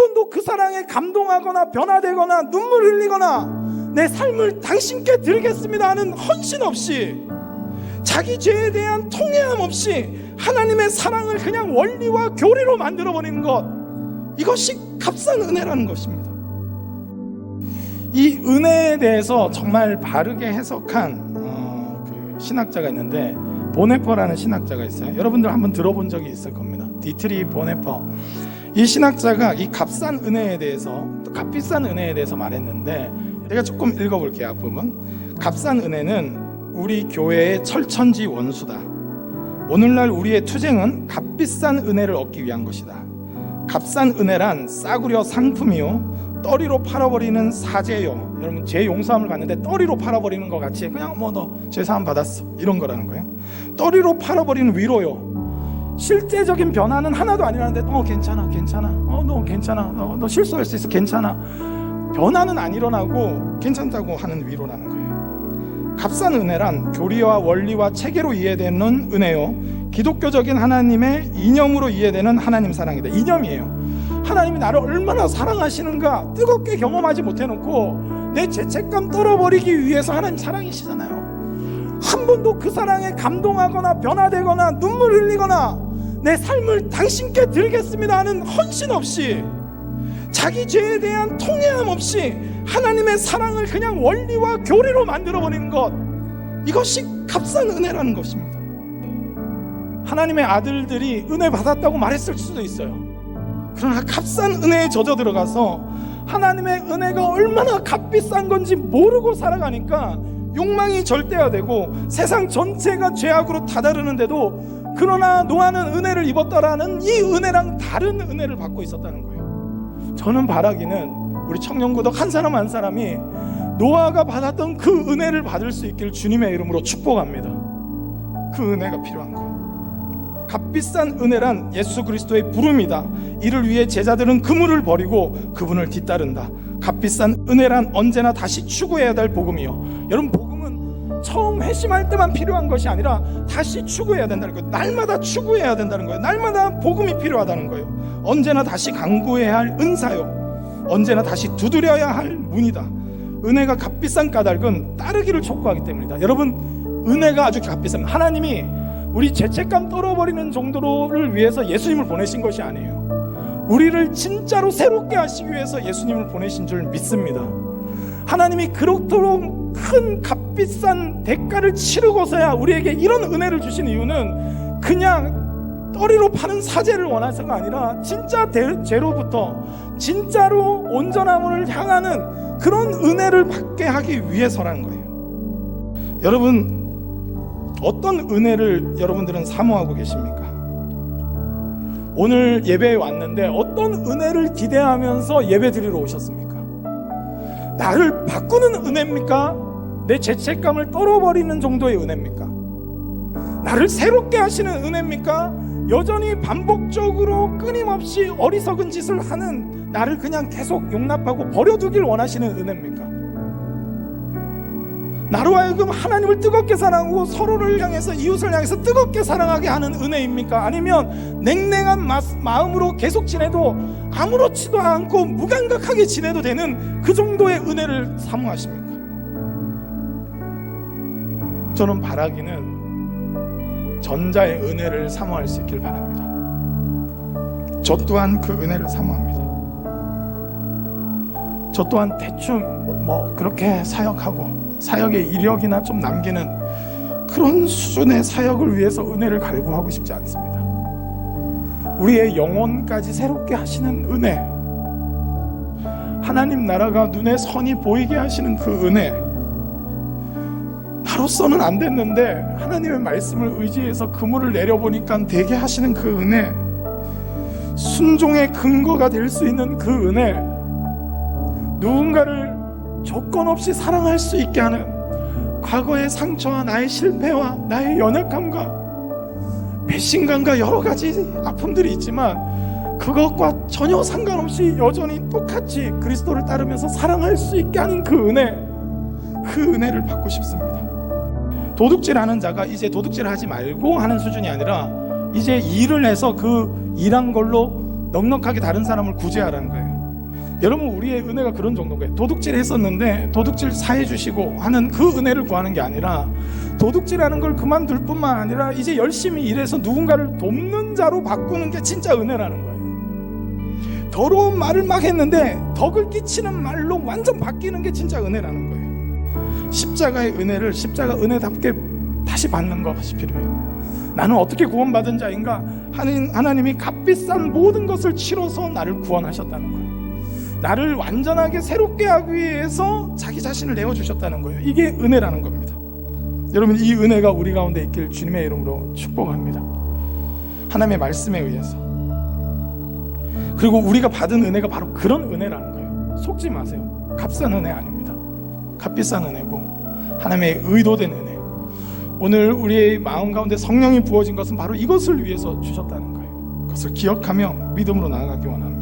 번도 그 사랑에 감동하거나 변화되거나 눈물 흘리거나 내 삶을 당신께 드리겠습니다 하는 헌신 없이, 자기 죄에 대한 통회함 없이 하나님의 사랑을 그냥 원리와 교리로 만들어버리는 것, 이것이 값싼 은혜라는 것입니다. 이 은혜에 대해서 정말 바르게 해석한 그 신학자가 있는데, 보네퍼라는 신학자가 있어요. 여러분들 한번 들어본 적이 있을 겁니다. 디트리 보네퍼. 이 신학자가 이 값싼 은혜에 대해서, 또 값비싼 은혜에 대해서 말했는데, 제가 조금 읽어볼게요. 앞부분. 값싼 은혜는 우리 교회의 철천지 원수다. 오늘날 우리의 투쟁은 값비싼 은혜를 얻기 위한 것이다. 값싼 은혜란 싸구려 상품이요, 떠리로 팔아버리는 사죄요. 여러분, 죄 용서함을 받는데 떠리로 팔아버리는 것 같이 그냥 뭐 너 죄사함 받았어 이런 거라는 거예요. 떠리로 팔아버리는 위로요. 실제적인 변화는 하나도 아니라는데 괜찮아 너 괜찮아, 너 실수할 수 있어, 괜찮아. 변화는 안 일어나고 괜찮다고 하는 위로라는 거예요. 값싼 은혜란 교리와 원리와 체계로 이해되는 은혜요, 기독교적인 하나님의 이념으로 이해되는 하나님 사랑이다. 이념이에요. 하나님이 나를 얼마나 사랑하시는가 뜨겁게 경험하지 못해놓고 내 죄책감 떨어버리기 위해서 하나님 사랑이시잖아요. 한 번도 그 사랑에 감동하거나 변화되거나 눈물 흘리거나 내 삶을 당신께 드리겠습니다 하는 헌신 없이, 자기 죄에 대한 통회함 없이 하나님의 사랑을 그냥 원리와 교리로 만들어버리는 것, 이것이 값싼 은혜라는 것입니다. 하나님의 아들들이 은혜 받았다고 말했을 수도 있어요. 그러나 값싼 은혜에 젖어 들어가서 하나님의 은혜가 얼마나 값비싼 건지 모르고 살아가니까 욕망이 절대화되고 세상 전체가 죄악으로 다다르는데도, 그러나 노아는 은혜를 입었다라는 이 은혜랑 다른 은혜를 받고 있었다는 거예요. 저는 바라기는 우리 청년구덕 한 사람 한 사람이 노아가 받았던 그 은혜를 받을 수 있기를 주님의 이름으로 축복합니다. 그 은혜가 필요한 거예요. 값비싼 은혜란 예수 그리스도의 부름이다. 이를 위해 제자들은 그물을 버리고 그분을 뒤따른다. 값비싼 은혜란 언제나 다시 추구해야 될 복음이요. 여러분, 복음은 처음 회심할 때만 필요한 것이 아니라 다시 추구해야 된다는 거예요. 날마다 추구해야 된다는 거예요. 날마다 복음이 필요하다는 거예요. 언제나 다시 강구해야 할 은사요, 언제나 다시 두드려야 할 문이다. 은혜가 값비싼 까닭은 따르기를 촉구하기 때문이다. 여러분, 은혜가 아주 값비쌉니다. 하나님이 우리 죄책감 떨어버리는 정도를 위해서 예수님을 보내신 것이 아니에요. 우리를 진짜로 새롭게 하시기 위해서 예수님을 보내신 줄 믿습니다. 하나님이 그렇도록 큰 값비싼 대가를 치르고서야 우리에게 이런 은혜를 주신 이유는 그냥 떠리로 파는 사죄를 원해서가 아니라 진짜 죄로부터 진짜로 온전함을 향하는 그런 은혜를 받게 하기 위해서라는 거예요. 여러분, 어떤 은혜를 여러분들은 사모하고 계십니까? 오늘 예배에 왔는데 어떤 은혜를 기대하면서 예배 드리러 오셨습니까? 나를 바꾸는 은혜입니까? 내 죄책감을 떨어버리는 정도의 은혜입니까? 나를 새롭게 하시는 은혜입니까? 여전히 반복적으로 끊임없이 어리석은 짓을 하는 나를 그냥 계속 용납하고 버려두길 원하시는 은혜입니까? 나로 하여금 하나님을 뜨겁게 사랑하고 서로를 향해서, 이웃을 향해서 뜨겁게 사랑하게 하는 은혜입니까? 아니면 냉랭한 마음으로 계속 지내도 아무렇지도 않고 무감각하게 지내도 되는 그 정도의 은혜를 사모하십니까? 저는 바라기는 전자의 은혜를 사모할 수 있길 바랍니다. 저 또한 그 은혜를 사모합니다. 저 또한 대충 그렇게 사역하고 사역의 이력이나 좀 남기는 그런 수준의 사역을 위해서 은혜를 갈구하고 싶지 않습니다. 우리의 영혼까지 새롭게 하시는 은혜, 하나님 나라가 눈에 선이 보이게 하시는 그 은혜, 나로서는 안 됐는데 하나님의 말씀을 의지해서 그물을 내려보니까 되게 하시는 그 은혜, 순종의 근거가 될 수 있는 그 은혜, 누군가를 조건 없이 사랑할 수 있게 하는 과거의 상처와 나의 실패와 나의 연약함과 배신감과 여러 가지 아픔들이 있지만 그것과 전혀 상관없이 여전히 똑같이 그리스도를 따르면서 사랑할 수 있게 하는 그 은혜를 받고 싶습니다. 도둑질하는 자가 이제 도둑질하지 말고 하는 수준이 아니라 이제 일을 해서 그 일한 걸로 넉넉하게 다른 사람을 구제하라는 거예요. 여러분, 우리의 은혜가 그런 정도인 거예요. 도둑질 했었는데 도둑질 사해 주시고 하는 그 은혜를 구하는 게 아니라, 도둑질하는 걸 그만둘 뿐만 아니라 이제 열심히 일해서 누군가를 돕는 자로 바꾸는 게 진짜 은혜라는 거예요. 더러운 말을 막 했는데 덕을 끼치는 말로 완전 바뀌는 게 진짜 은혜라는 거예요. 십자가의 은혜를 십자가 은혜답게 다시 받는 것이 필요해요. 나는 어떻게 구원받은 자인가? 하나님이 값비싼 모든 것을 치러서 나를 구원하셨다는 거예요. 나를 완전하게 새롭게 하기 위해서 자기 자신을 내어주셨다는 거예요. 이게 은혜라는 겁니다. 여러분, 이 은혜가 우리 가운데 있길 주님의 이름으로 축복합니다. 하나님의 말씀에 의해서. 그리고 우리가 받은 은혜가 바로 그런 은혜라는 거예요. 속지 마세요. 값싼 은혜 아닙니다. 값비싼 은혜고 하나님의 의도된 은혜. 오늘 우리의 마음 가운데 성령이 부어진 것은 바로 이것을 위해서 주셨다는 거예요. 그것을 기억하며 믿음으로 나아가기 원합니다.